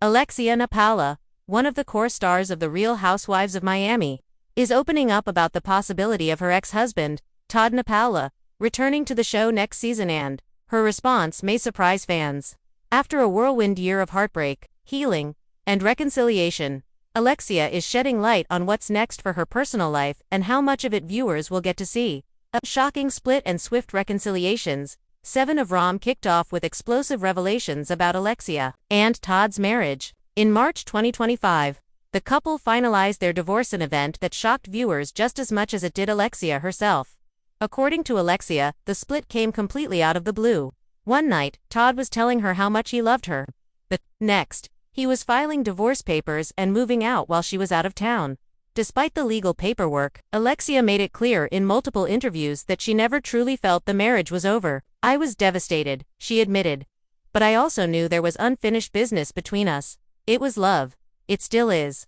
Alexia Nepola, one of the core stars of the Real Housewives of Miami, is opening up about the possibility of her ex-husband, Todd Nepola, returning to the show next season, and her response may surprise fans. After a whirlwind year of heartbreak, healing, and reconciliation, Alexia is shedding light on what's next for her personal life and how much of it viewers will get to see. A shocking split and swift reconciliations. 7 of RHOM kicked off with explosive revelations about Alexia and Todd's marriage. In March 2025, the couple finalized their divorce, an event that shocked viewers just as much as it did Alexia herself. According to Alexia, the split came completely out of the blue. One night, Todd was telling her how much he loved her. The next, he was filing divorce papers and moving out while she was out of town. Despite the legal paperwork, Alexia made it clear in multiple interviews that she never truly felt the marriage was over. "I was devastated," she admitted. "But I also knew there was unfinished business between us. It was love. It still is."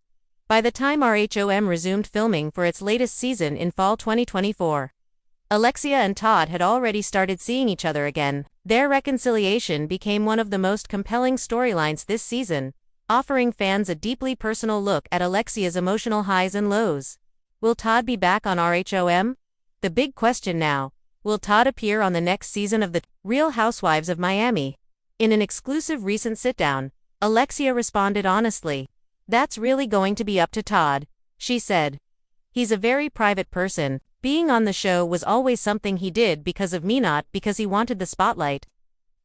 By the time RHOM resumed filming for its latest season in fall 2024, Alexia and Todd had already started seeing each other again. Their reconciliation became one of the most compelling storylines this season, offering fans a deeply personal look at Alexia's emotional highs and lows. Will Todd be back on RHOM? The big question now: will Todd appear on the next season of the Real Housewives of Miami? In an exclusive recent sit-down, Alexia responded honestly. "That's really going to be up to Todd," she said. "He's a very private person. Being on the show was always something he did because of me, not because he wanted the spotlight."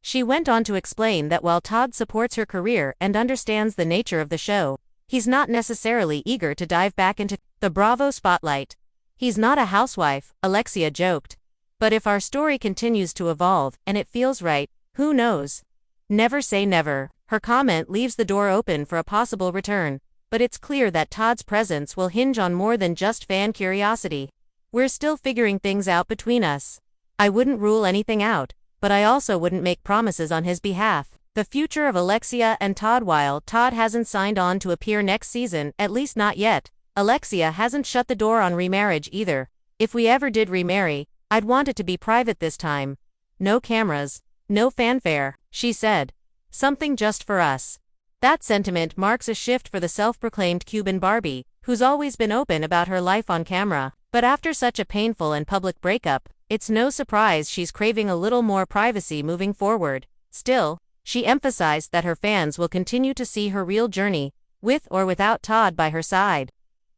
She went on to explain that while Todd supports her career and understands the nature of the show, he's not necessarily eager to dive back into the Bravo spotlight. "He's not a housewife," Alexia joked. "But if our story continues to evolve and it feels right, who knows? Never say never." Her comment leaves the door open for a possible return, but it's clear that Todd's presence will hinge on more than just fan curiosity. "We're still figuring things out between us. I wouldn't rule anything out, but I also wouldn't make promises on his behalf." The future of Alexia and Todd: while Todd hasn't signed on to appear next season, at least not yet, Alexia hasn't shut the door on remarriage either. "If we ever did remarry, I'd want it to be private this time. No cameras, no fanfare," she said. "Something just for us." That sentiment marks a shift for the self-proclaimed Cuban Barbie, who's always been open about her life on camera. But after such a painful and public breakup, it's no surprise she's craving a little more privacy moving forward. Still, she emphasized that her fans will continue to see her real journey, with or without Todd by her side.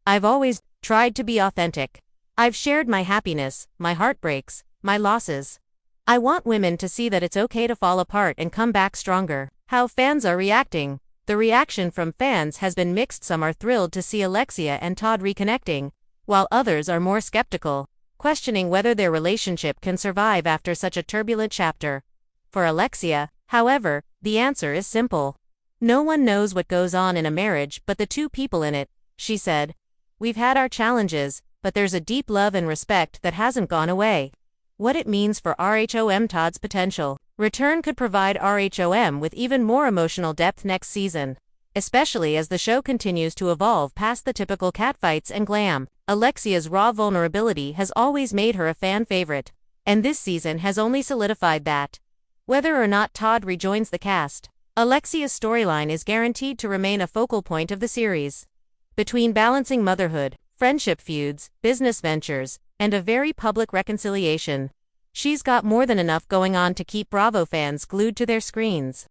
"I've always tried to be authentic. I've shared my happiness, my heartbreaks, my losses. I want women to see that it's okay to fall apart and come back stronger." How fans are reacting. The reaction from fans has been mixed. Some are thrilled to see Alexia and Todd reconnecting, while others are more skeptical, questioning whether their relationship can survive after such a turbulent chapter. For Alexia, however, the answer is simple. "No one knows what goes on in a marriage but the two people in it," she said. "We've had our challenges, but there's a deep love and respect that hasn't gone away." What it means for RHOM: Todd's potential return could provide RHOM with even more emotional depth next season, especially as the show continues to evolve past the typical catfights and glam. Alexia's raw vulnerability has always made her a fan favorite, and this season has only solidified that. Whether or not Todd rejoins the cast, Alexia's storyline is guaranteed to remain a focal point of the series. Between balancing motherhood, friendship feuds, business ventures, and a very public reconciliation, she's got more than enough going on to keep Bravo fans glued to their screens.